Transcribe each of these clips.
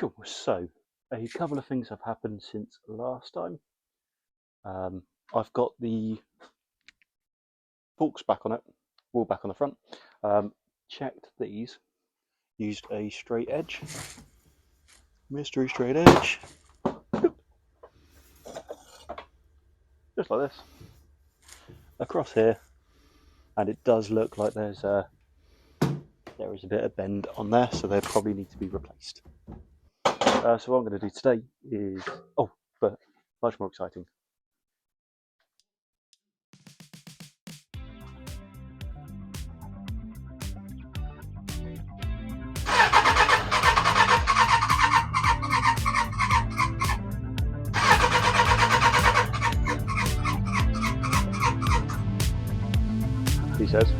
Cool. So, a couple of things have happened since last time. I've got the forks back on it, wall back on the front. Checked these, used a straight edge, mystery straight edge, just like this, across here, and it does look like there is a bit of bend on there, so they probably need to be replaced. So what I'm going to do today is, but much more exciting. He says.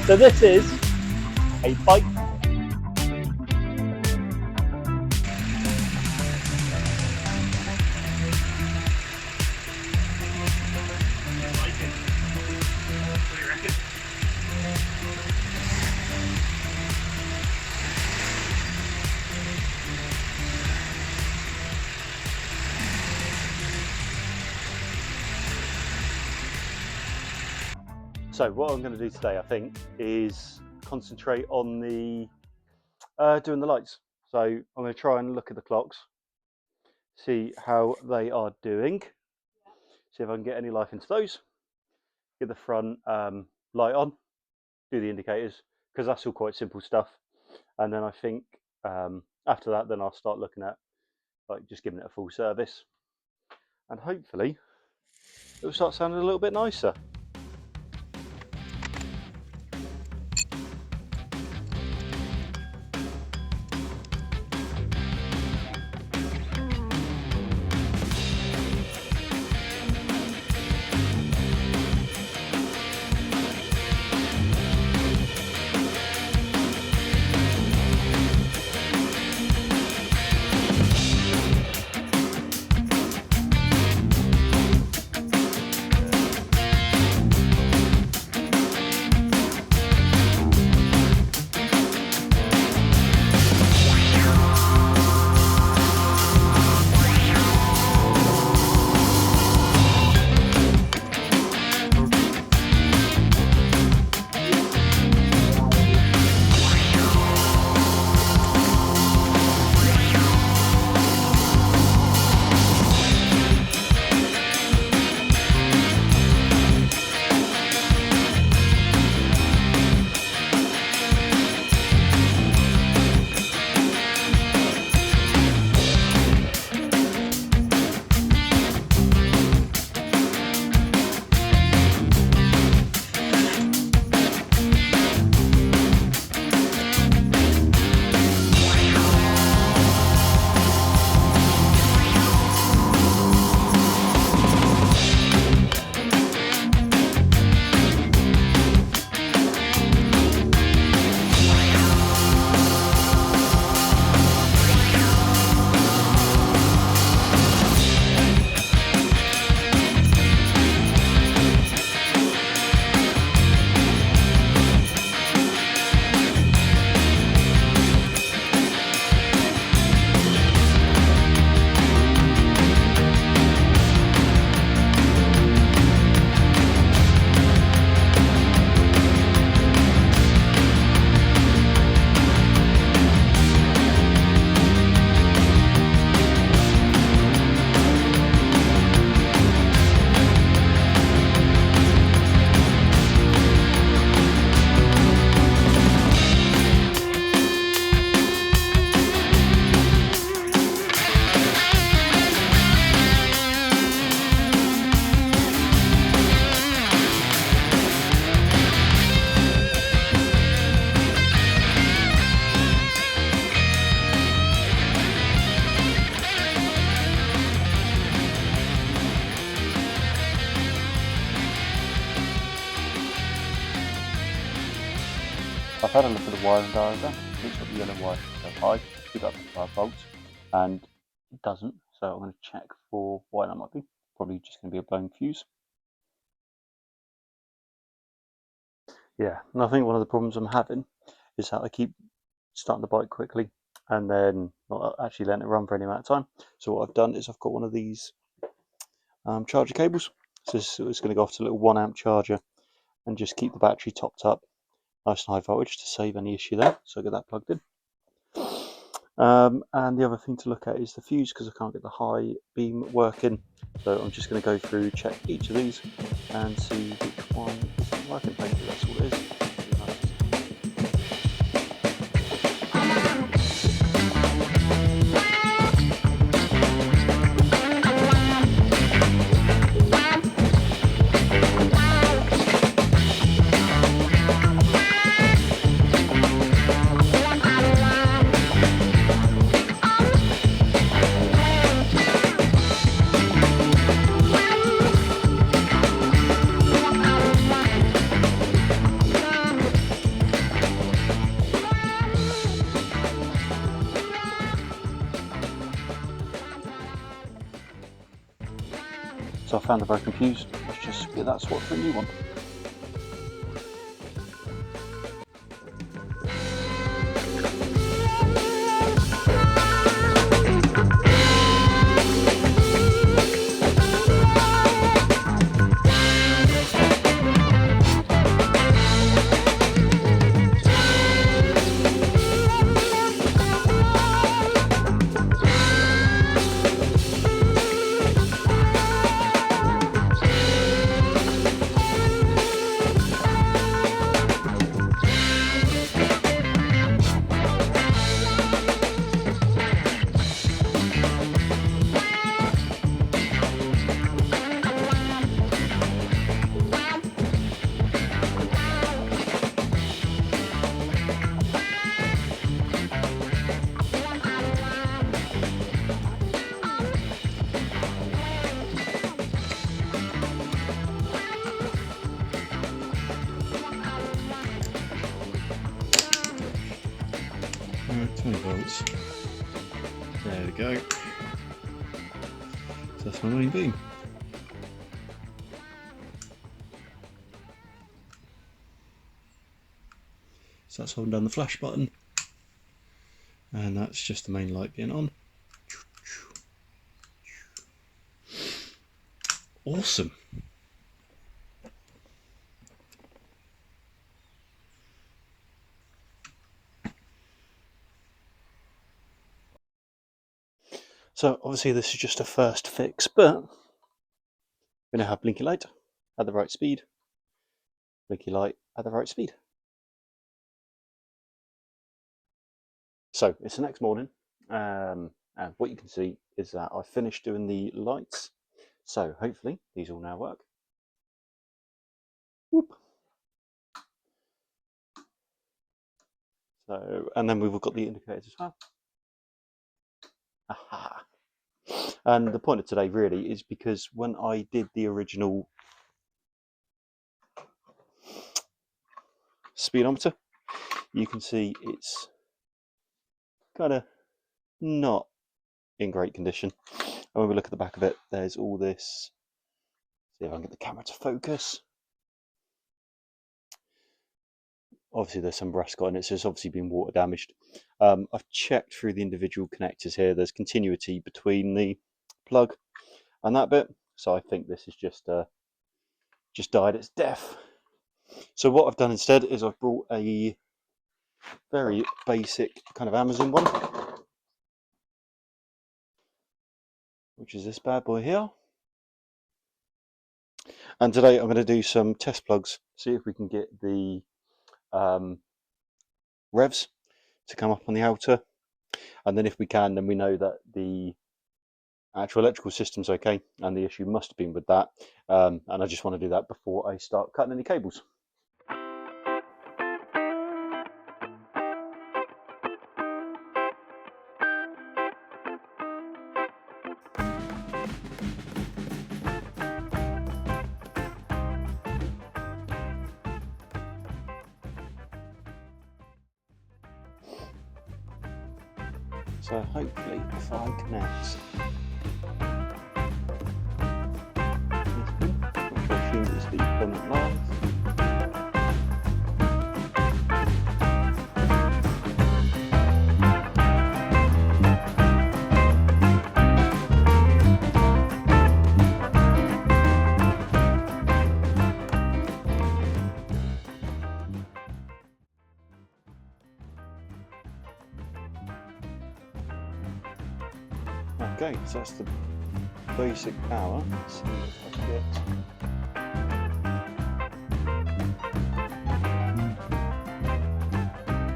So this is a bike So what I'm going to do today, I think, is concentrate on the doing the lights. So I'm going to try and look at the clocks, see how they are doing, see if I can get any life into those, get the front light on, do the indicators, because that's all quite simple stuff. And then I think after that, then I'll start looking at like just giving it a full service, and hopefully it will start sounding a little bit nicer. I've had a look at the wiring diagram. Looks like the yellow wire should go high, should go up to 5 volts, and it doesn't. So I'm going to check for why that might be. Probably just going to be a blown fuse. Yeah, and I think one of the problems I'm having is that I keep starting the bike quickly and then not actually letting it run for any amount of time. So what I've done is I've got one of these charger cables. So it's going to go off to a little 1 amp charger and just keep the battery topped up nice and high voltage to save any issue there. So I get that plugged in. And the other thing to look at is the fuse, because I can't get the high beam working. So I'm just going to go through, check each of these and see which one isn't working. Basically, that's all it is. So I found the broken fuse. Let's just get that swapped for a new one. Alright, 20 volts. There we go. So that's my main beam. So that's holding down the flash button. And that's just the main light being on. Awesome. So obviously this is just a first fix, but we're going to have blinky light at the right speed, blinky light at the right speed. So it's the next morning, and what you can see is that I finished doing the lights. So hopefully these all now work. Whoop. So, and then we've got the indicators as well. Aha. And the point of today really is because when I did the original speedometer, you can see it's kind of not in great condition. And when we look at the back of it, there's all this. See if I can get the camera to focus. Obviously there's some rust got in it, so it's obviously been water damaged. I've checked through the individual connectors here. There's continuity between the plug and that bit, so I think this is just died its death. So what I've done instead is I've brought a very basic kind of Amazon one, which is this bad boy here. And today I'm going to do some test plugs, see if we can get the revs to come up on the outer, and then if we can, then we know that the actual electrical system's okay, and the issue must have been with that. And I just want to do that before I start cutting any cables. So hopefully if I connect this bit, which I assume is the permanent line, Okay, so that's the basic power. Let's see if I get.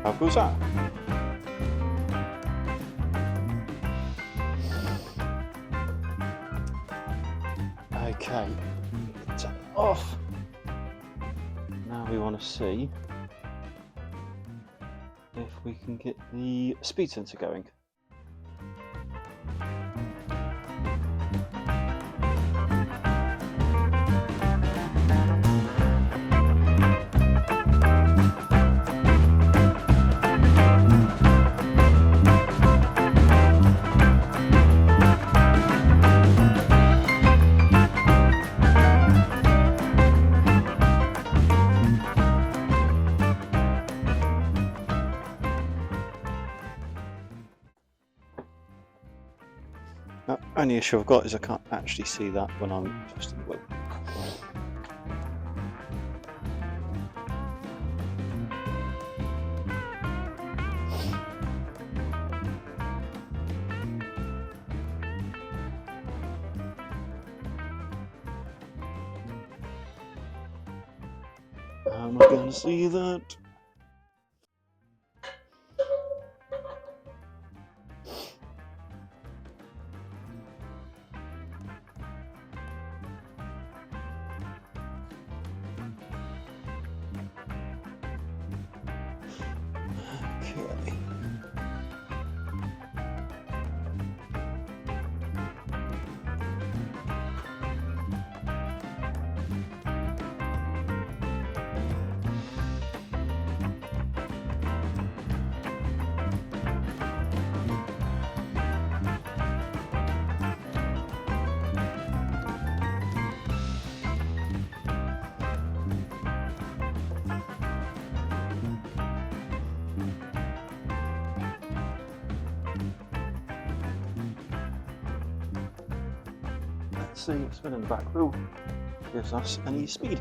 How cool is that? Okay, turn it off. Now we want to see if we can get the speed sensor going. Only issue I've got is I can't actually see that when I'm adjusting the wheel. How am I going to see that? Okay. Let's see if spinning the back wheel gives us any speed.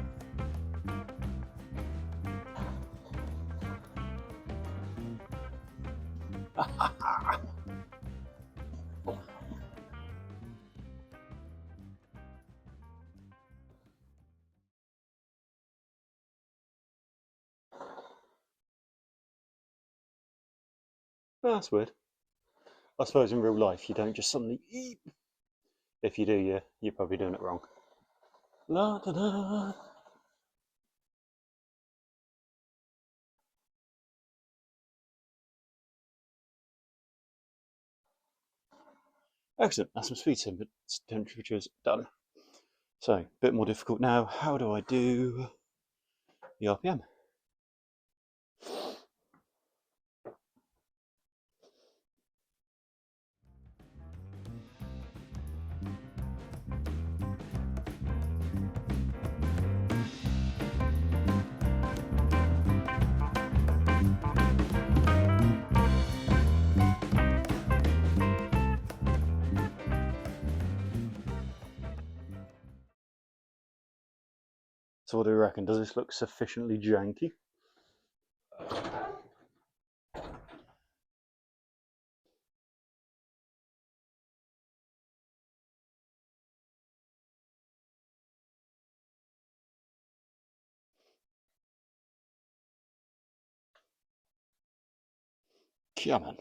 That's weird. I suppose in real life you don't just suddenly eep. If you do, you're probably doing it wrong. La da da. Excellent, that's some speed temperatures done. So, a bit more difficult now. How do I do the RPM? So what do you reckon? Does this look sufficiently janky? Come on.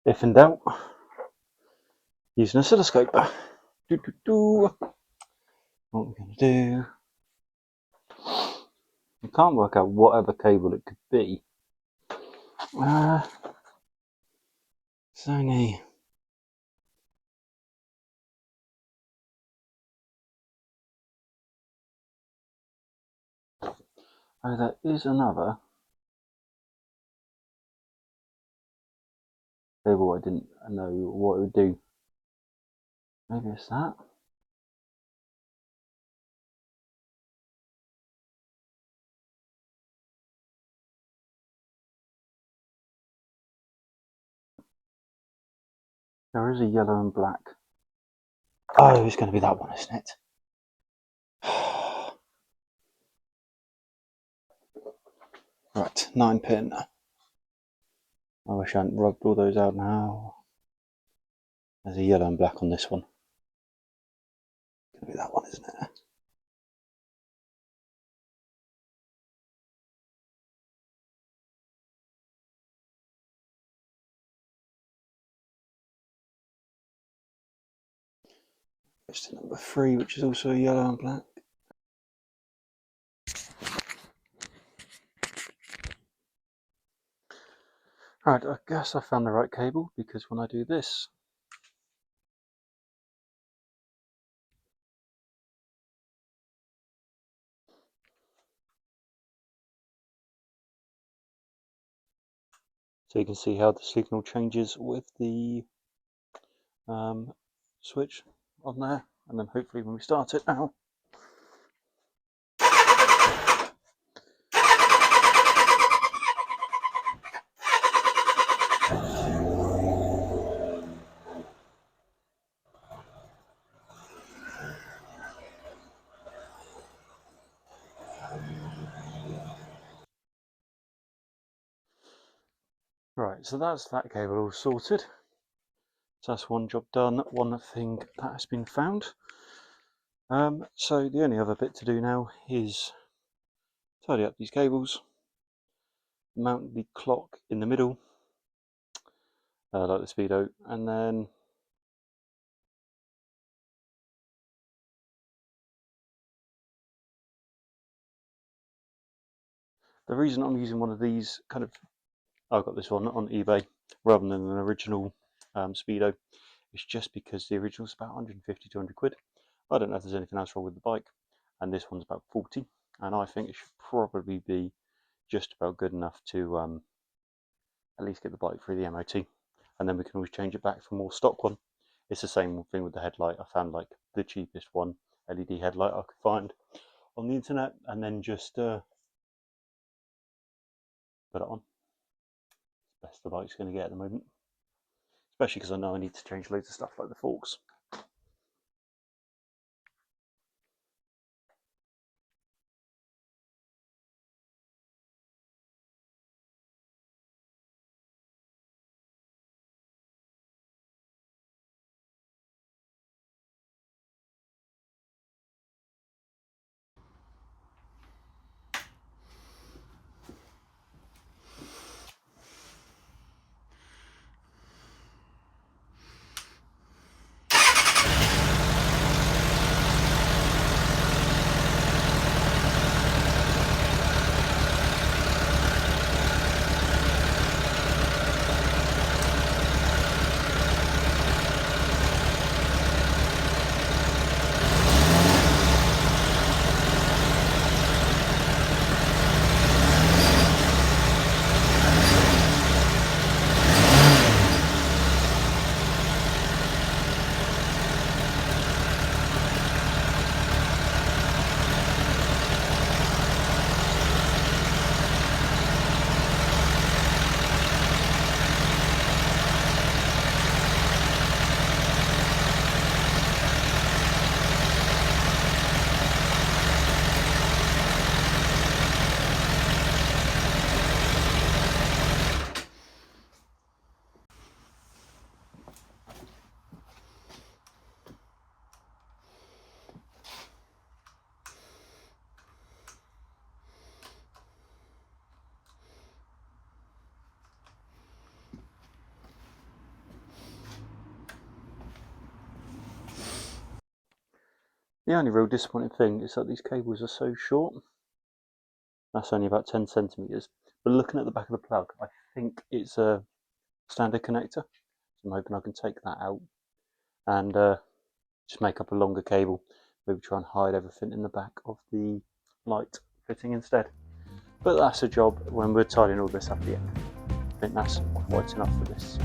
If in doubt, use an oscilloscope. What we're going to do, I can't work out whatever cable it could be. It's only... Oh, there is another cable I didn't know what it would do. Maybe it's that? There is a yellow and black. Oh, it's going to be that one, isn't it? Right, 9 pin. I wish I hadn't rubbed all those out now. There's a yellow and black on this one. It's going to be that one, isn't it? Goes to number 3, which is also a yellow and black. Right, I guess I found the right cable, because when I do this, so you can see how the signal changes with the switch on there, and then hopefully when we start it now, right, so that's that cable all sorted. So that's one job done, one thing that has been found. So the only other bit to do now is tidy up these cables, mount the clock in the middle, like the speedo, and then the reason I'm using one of these I got this one on eBay rather than an original speedo, is just because the original is about 150 200 quid. I don't know if there's anything else wrong with the bike, and this one's about 40, and I think it should probably be just about good enough to at least get the bike through the MOT, and then we can always change it back for a more stock one. It's the same thing with the headlight. I found like the cheapest one LED headlight I could find on the internet, and then just put it on. It's the best the bike's going to get at the moment, especially because I know I need to change loads of stuff like the forks. The only real disappointing thing is that these cables are so short. That's only about 10 centimeters. But looking at the back of the plug, I think it's a standard connector. So I'm hoping I can take that out and just make up a longer cable. Maybe try and hide everything in the back of the light fitting instead. But that's a job when we're tidying all this up at the end. I think that's quite enough for this